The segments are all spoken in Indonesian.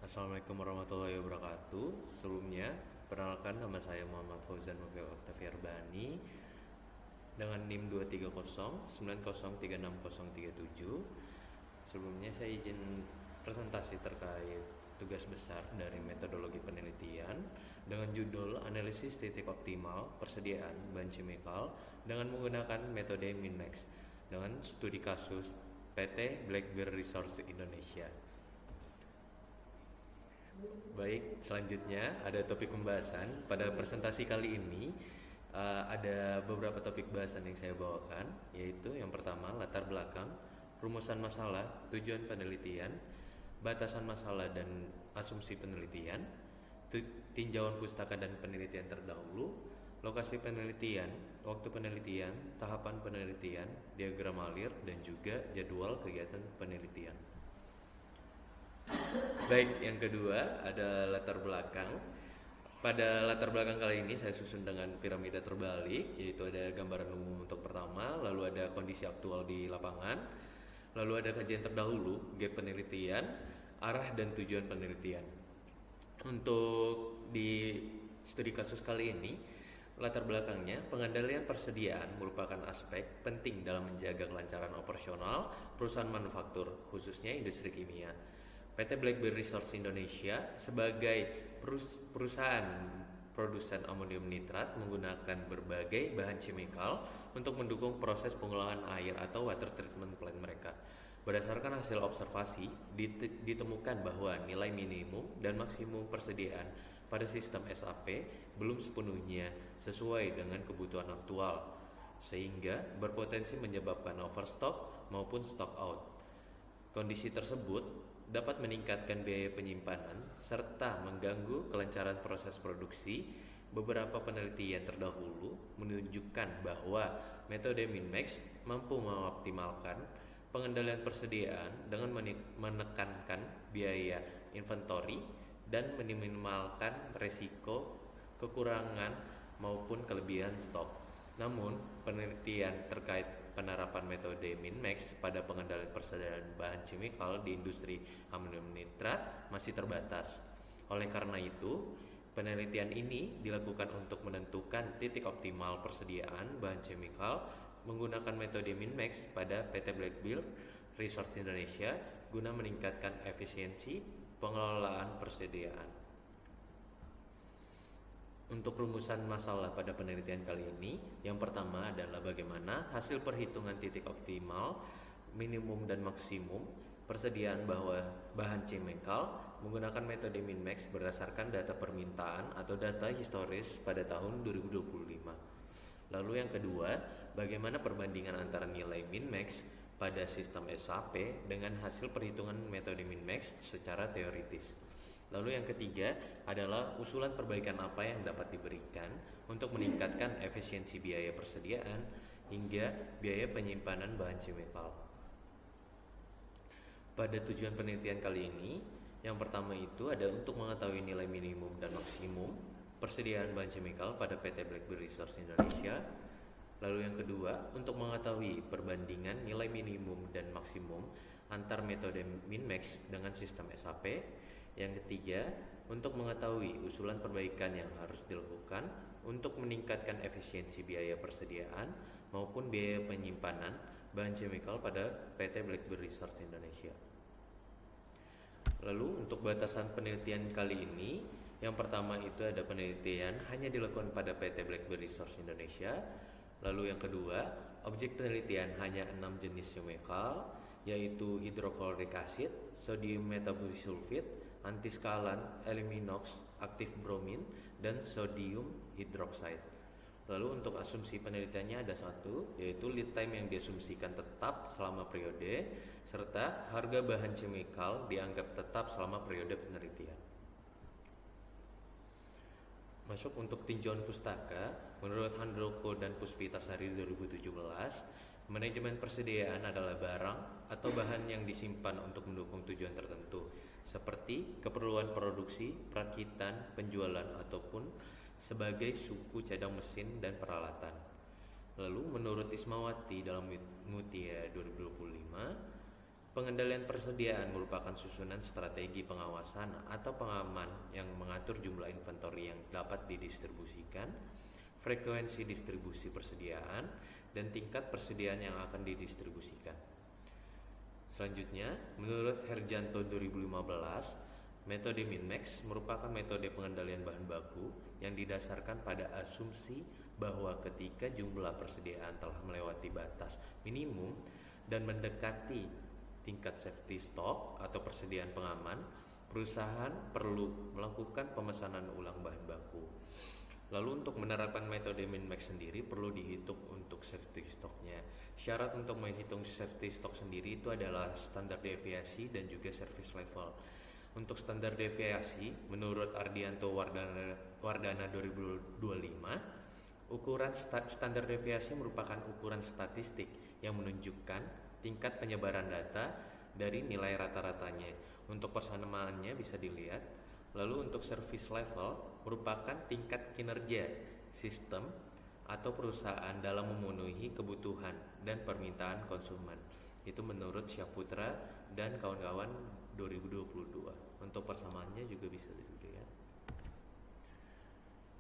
Assalamualaikum warahmatullahi wabarakatuh. Sebelumnya, perkenalkan nama saya Muhammad Fauzan Mufil Octaviar Bani dengan NIM 23090360037. Sebelumnya saya izin presentasi terkait tugas besar dari metodologi penelitian dengan judul Analisis Titik Optimal Persediaan Bahan Kimikal dengan menggunakan metode MinMax dengan studi kasus PT Blackbear Resources Indonesia. Baik, selanjutnya ada topik pembahasan. Pada presentasi kali ini ada beberapa topik bahasan yang saya bawakan, yaitu yang pertama latar belakang, rumusan masalah, tujuan penelitian, batasan masalah dan asumsi penelitian, tinjauan pustaka dan penelitian terdahulu, lokasi penelitian, waktu penelitian, tahapan penelitian, diagram alir, dan juga jadwal kegiatan penelitian. Baik, yang kedua ada latar belakang. Pada latar belakang kali ini saya susun dengan piramida terbalik, yaitu ada gambaran umum untuk pertama, lalu ada kondisi aktual di lapangan, lalu ada kajian terdahulu, gap penelitian, arah dan tujuan penelitian. Untuk di studi kasus kali ini, latar belakangnya, pengendalian persediaan merupakan aspek penting dalam menjaga kelancaran operasional perusahaan manufaktur, khususnya industri kimia. PT Blackbear Resources Indonesia sebagai perusahaan produsen amonium nitrat menggunakan berbagai bahan kimikal untuk mendukung proses pengolahan air atau water treatment plant mereka. Berdasarkan hasil observasi, ditemukan bahwa nilai minimum dan maksimum persediaan pada sistem SAP belum sepenuhnya sesuai dengan kebutuhan aktual, sehingga berpotensi menyebabkan overstock maupun stock out. Kondisi tersebut dapat meningkatkan biaya penyimpanan serta mengganggu kelancaran proses produksi. Beberapa penelitian terdahulu menunjukkan bahwa metode MinMax mampu mengoptimalkan pengendalian persediaan dengan menekankan biaya inventory dan meminimalkan resiko kekurangan maupun kelebihan stok. Namun, penelitian terkait penerapan metode MinMax pada pengendalian persediaan bahan kimikal di industri amonium nitrat masih terbatas. Oleh karena itu, penelitian ini dilakukan untuk menentukan titik optimal persediaan bahan kimikal menggunakan metode MinMax pada PT Blackbear Resources Indonesia guna meningkatkan efisiensi pengelolaan persediaan. Untuk rumusan masalah pada penelitian kali ini, yang pertama adalah bagaimana hasil perhitungan titik optimal, minimum dan maksimum persediaan bahan kimikal menggunakan metode MinMax berdasarkan data permintaan atau data historis pada tahun 2025. Lalu yang kedua, bagaimana perbandingan antara nilai MinMax pada sistem SAP dengan hasil perhitungan metode MinMax secara teoritis. Lalu yang ketiga adalah usulan perbaikan apa yang dapat diberikan untuk meningkatkan efisiensi biaya persediaan hingga biaya penyimpanan bahan kimikal. Pada tujuan penelitian kali ini, yang pertama itu ada untuk mengetahui nilai minimum dan maksimum persediaan bahan kimikal pada PT Blackbear Resources Indonesia. Lalu yang kedua, untuk mengetahui perbandingan nilai minimum dan maksimum antar metode MinMax dengan sistem SAP. Yang ketiga, untuk mengetahui usulan perbaikan yang harus dilakukan untuk meningkatkan efisiensi biaya persediaan maupun biaya penyimpanan bahan kimikal pada PT Blackbear Resources Indonesia. Lalu untuk batasan penelitian kali ini, yang pertama itu ada penelitian hanya dilakukan pada PT Blackbear Resources Indonesia. Lalu yang kedua, objek penelitian hanya 6 jenis kimikal, yaitu hidroklorik asid, sodium metabosulfit, antiskalan, eliminox, aktif bromin, dan sodium hidroksida. Lalu untuk asumsi penelitiannya ada satu, yaitu lead time yang diasumsikan tetap selama periode, serta harga bahan kimikal dianggap tetap selama periode penelitian. Masuk untuk tinjauan pustaka, menurut Handoko dan Puspitasari 2017, manajemen persediaan adalah barang atau bahan yang disimpan untuk mendukung tujuan tertentu, seperti keperluan produksi, perakitan, penjualan, ataupun sebagai suku cadang mesin dan peralatan. Lalu menurut Ismawati dalam Mutia 2025, Pengendalian persediaan merupakan susunan strategi pengawasan atau pengaman yang mengatur jumlah inventory yang dapat didistribusikan, frekuensi distribusi persediaan, dan tingkat persediaan yang akan didistribusikan. Selanjutnya, menurut Herjanto 2015, metode min-max merupakan metode pengendalian bahan baku yang didasarkan pada asumsi bahwa ketika jumlah persediaan telah melewati batas minimum dan mendekati tingkat safety stock atau persediaan pengaman, perusahaan perlu melakukan pemesanan ulang bahan baku. Lalu untuk menerapkan metode min-max sendiri perlu dihitung untuk safety stocknya. Syarat untuk menghitung safety stock sendiri itu adalah standar deviasi dan juga service level. Untuk standar deviasi, menurut Ardianto Wardana 2025, ukuran standar deviasi merupakan ukuran statistik yang menunjukkan tingkat penyebaran data dari nilai rata-ratanya. Untuk persamaannya bisa dilihat. Lalu untuk service level merupakan tingkat kinerja sistem atau perusahaan dalam memenuhi kebutuhan dan permintaan konsumen. Itu menurut Syaputra dan kawan-kawan 2022. Untuk persamaannya juga bisa dilihat.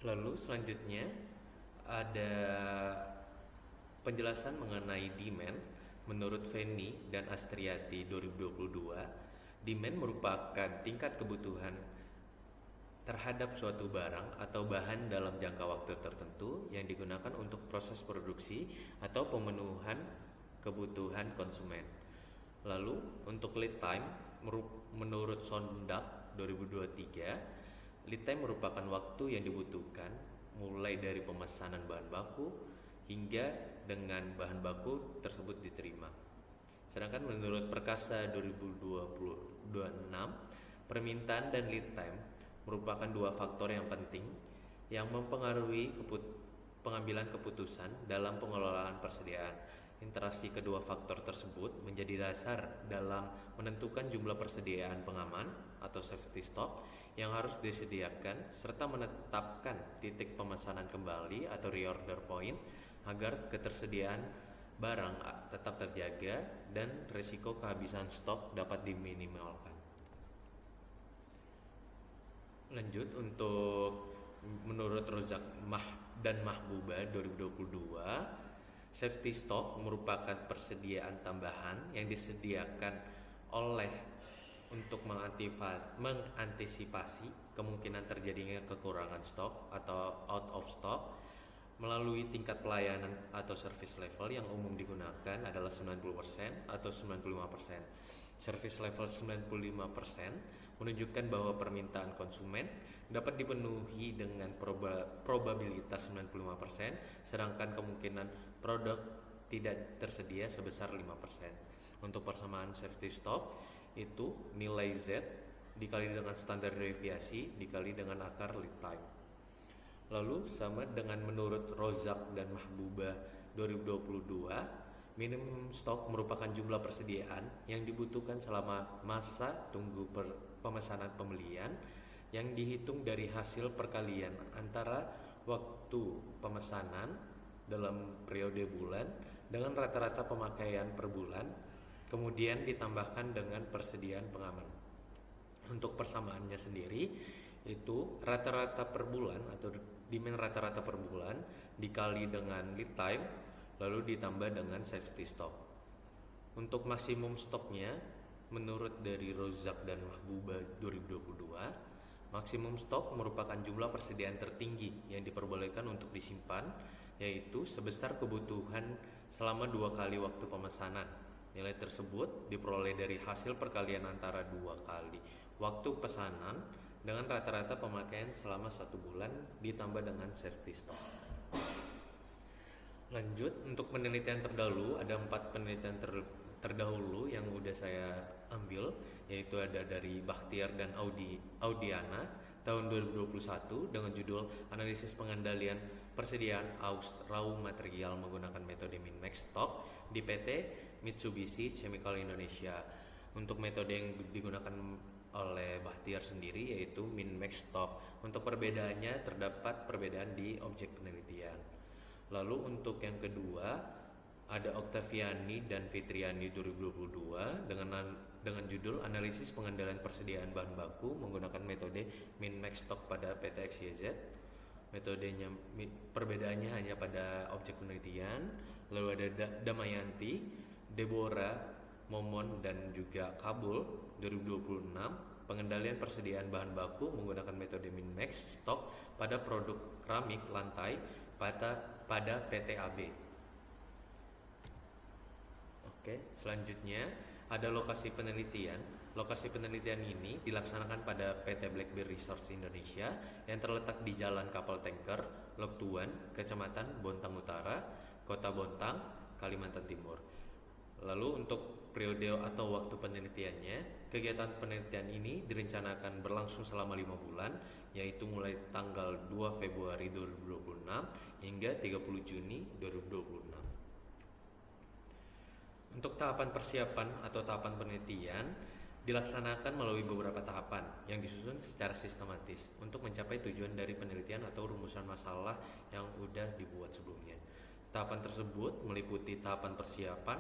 Lalu selanjutnya ada penjelasan mengenai demand. Menurut Feni dan Astriati 2022, demand merupakan tingkat kebutuhan terhadap suatu barang atau bahan dalam jangka waktu tertentu yang digunakan untuk proses produksi atau pemenuhan kebutuhan konsumen. Lalu untuk lead time, menurut Sondak 2023, lead time merupakan waktu yang dibutuhkan mulai dari pemesanan bahan baku hingga dengan bahan baku tersebut diterima. Sedangkan menurut Perkasa 2026, permintaan dan lead time merupakan dua faktor yang penting yang mempengaruhi pengambilan keputusan dalam pengelolaan persediaan. Interaksi kedua faktor tersebut menjadi dasar dalam menentukan jumlah persediaan pengaman atau safety stock yang harus disediakan serta menetapkan titik pemesanan kembali atau reorder point agar ketersediaan barang tetap terjaga dan risiko kehabisan stok dapat diminimalkan. Lanjut untuk menurut Rozak dan Mahbuba 2022, safety stock merupakan persediaan tambahan yang disediakan oleh untuk mengantisipasi kemungkinan terjadinya kekurangan stok atau out of stock melalui tingkat pelayanan atau service level yang umum digunakan adalah 90% atau 95%. Service level 95% menunjukkan bahwa permintaan konsumen dapat dipenuhi dengan probabilitas 95%, sedangkan kemungkinan produk tidak tersedia sebesar 5%. Untuk persamaan safety stock itu nilai Z dikali dengan standar deviasi dikali dengan akar lead time. Lalu sama dengan menurut Rozak dan Mahbubah 2022, minimum stok merupakan jumlah persediaan yang dibutuhkan selama masa tunggu pemesanan pembelian yang dihitung dari hasil perkalian antara waktu pemesanan dalam periode bulan dengan rata-rata pemakaian per bulan, kemudian ditambahkan dengan persediaan pengaman. Untuk persamaannya sendiri itu rata-rata per bulan atau demand rata-rata per bulan dikali dengan lead time lalu ditambah dengan safety stock. Untuk maksimum stoknya menurut dari Rozak dan Mahbubah 2022, maksimum stok merupakan jumlah persediaan tertinggi yang diperbolehkan untuk disimpan, yaitu sebesar kebutuhan selama 2 kali waktu pemesanan. Nilai tersebut diperoleh dari hasil perkalian antara 2 kali waktu pesanan dengan rata-rata pemakaian selama 1 bulan ditambah dengan safety stock. Lanjut, untuk penelitian terdahulu ada 4 penelitian terdahulu yang udah saya ambil, yaitu ada dari Bakhtiar dan Audiana tahun 2021 dengan judul Analisis Pengendalian Persediaan Raw Material menggunakan metode min-max stock di PT Mitsubishi Chemical Indonesia. Untuk metode yang digunakan oleh Bakhtiar sendiri yaitu min-max stock. Untuk perbedaannya terdapat perbedaan di objek penelitian. Lalu untuk yang kedua ada Oktaviani dan Fitriani 2022 dengan judul Analisis Pengendalian Persediaan Bahan Baku menggunakan metode min-max stok pada PT XYZ. Metodenya perbedaannya hanya pada objek penelitian. Lalu ada Damayanti, Deborah, Momon dan juga Kabul 2026 pengendalian persediaan bahan baku menggunakan metode min-max stok pada produk keramik lantai pada PT AB. Oke, selanjutnya ada lokasi penelitian. Lokasi penelitian ini dilaksanakan pada PT Blackberry Resource Indonesia yang terletak di Jalan Kapal Tanker, Lok Tuan, Kecamatan Bontang Utara, Kota Bontang, Kalimantan Timur. Lalu untuk periode atau waktu penelitiannya, kegiatan penelitian ini direncanakan berlangsung selama 5 bulan, yaitu mulai tanggal 2 Februari 2026 hingga 30 Juni 2026. Untuk tahapan persiapan atau tahapan penelitian dilaksanakan melalui beberapa tahapan yang disusun secara sistematis untuk mencapai tujuan dari penelitian atau rumusan masalah yang sudah dibuat sebelumnya. Tahapan tersebut meliputi tahapan persiapan,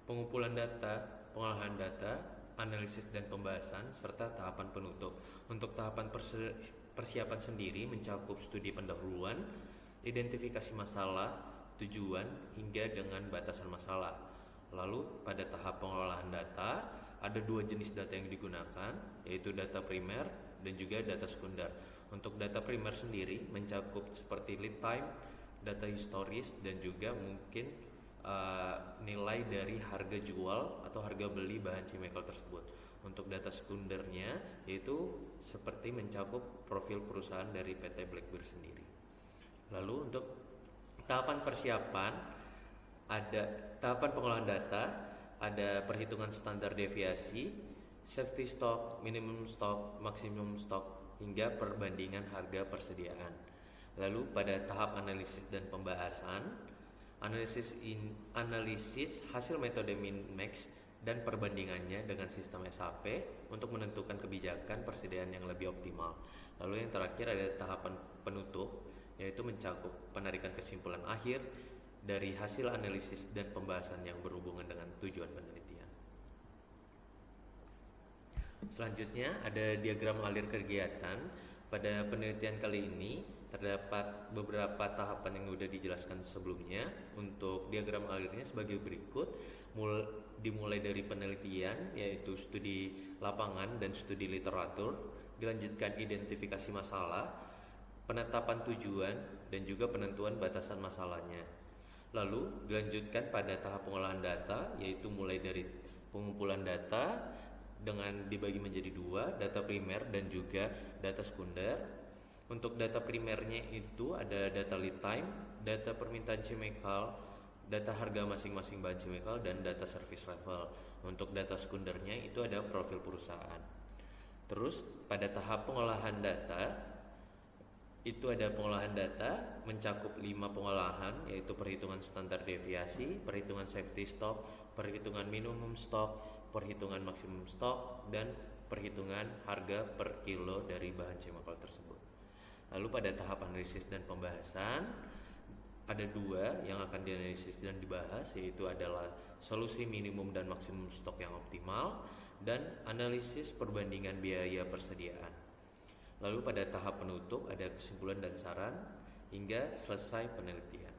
pengumpulan data, pengolahan data, analisis dan pembahasan, serta tahapan penutup. Untuk tahapan persiapan sendiri mencakup studi pendahuluan, identifikasi masalah, tujuan, hingga dengan batasan masalah. Lalu pada tahap pengolahan data, ada 2 jenis data yang digunakan, yaitu data primer dan juga data sekunder. Untuk data primer sendiri mencakup seperti lead time, data historis, dan juga mungkin nilai dari harga jual atau harga beli bahan chemical tersebut. Untuk data sekundernya yaitu seperti mencakup profil perusahaan dari PT Blackberry sendiri. Lalu untuk tahapan persiapan ada tahapan pengolahan data, ada perhitungan standar deviasi, safety stock, minimum stock, maksimum stock, hingga perbandingan harga persediaan. Lalu pada tahap analisis dan pembahasan, analisis hasil metode min-max dan perbandingannya dengan sistem SAP untuk menentukan kebijakan persediaan yang lebih optimal. Lalu yang terakhir ada tahapan penutup, yaitu mencakup penarikan kesimpulan akhir dari hasil analisis dan pembahasan yang berhubungan dengan tujuan penelitian. Selanjutnya ada diagram alir kegiatan. Pada penelitian kali ini terdapat beberapa tahapan yang sudah dijelaskan sebelumnya. Untuk diagram alirnya sebagai berikut, dimulai dari penelitian yaitu studi lapangan dan studi literatur, dilanjutkan identifikasi masalah, penetapan tujuan, dan juga penentuan batasan masalahnya. Lalu dilanjutkan pada tahap pengolahan data, yaitu mulai dari pengumpulan data dengan dibagi menjadi 2, data primer dan juga data sekunder. Untuk data primernya itu ada data lead time, data permintaan chemical, data harga masing-masing bahan chemical, dan data service level. Untuk data sekundernya itu ada profil perusahaan. Terus pada tahap pengolahan data itu ada pengolahan data mencakup 5 pengolahan, yaitu perhitungan standar deviasi, perhitungan safety stock, perhitungan minimum stock, perhitungan maksimum stock, dan perhitungan harga per kilo dari bahan chemical tersebut. Lalu pada tahap analisis dan pembahasan ada 2 yang akan dianalisis dan dibahas, yaitu adalah solusi minimum dan maksimum stok yang optimal dan analisis perbandingan biaya persediaan. Lalu pada tahap penutup ada kesimpulan dan saran hingga selesai penelitian.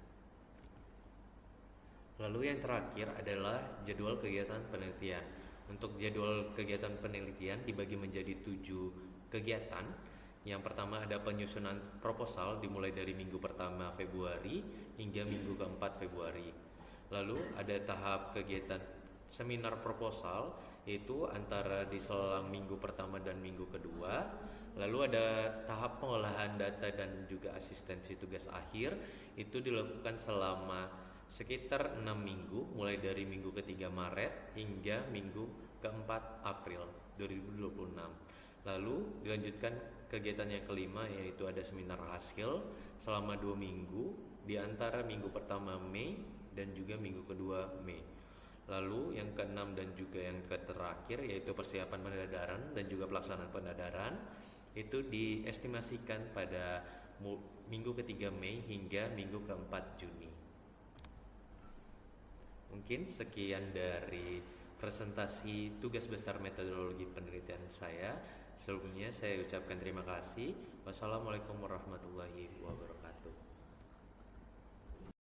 Lalu yang terakhir adalah jadwal kegiatan penelitian. Untuk jadwal kegiatan penelitian dibagi menjadi 7 kegiatan. Yang pertama ada penyusunan proposal dimulai dari minggu pertama Februari hingga minggu keempat Februari. Lalu ada tahap kegiatan seminar proposal, yaitu antara di selang minggu pertama dan minggu kedua. Lalu ada tahap pengolahan data dan juga asistensi tugas akhir, itu dilakukan selama sekitar 6 minggu, mulai dari minggu ketiga Maret hingga minggu keempat April 2026. Lalu dilanjutkan kegiatan yang kelima, yaitu ada seminar hasil selama 2 minggu di antara minggu pertama Mei dan juga minggu kedua Mei. Lalu yang keenam dan juga yang terakhir yaitu persiapan pendadaran dan juga pelaksanaan pendadaran, itu diestimasikan pada minggu ketiga Mei hingga minggu keempat Juni. Mungkin sekian dari presentasi tugas besar metodologi penelitian saya. Sebelumnya saya ucapkan terima kasih. Wassalamualaikum warahmatullahi wabarakatuh.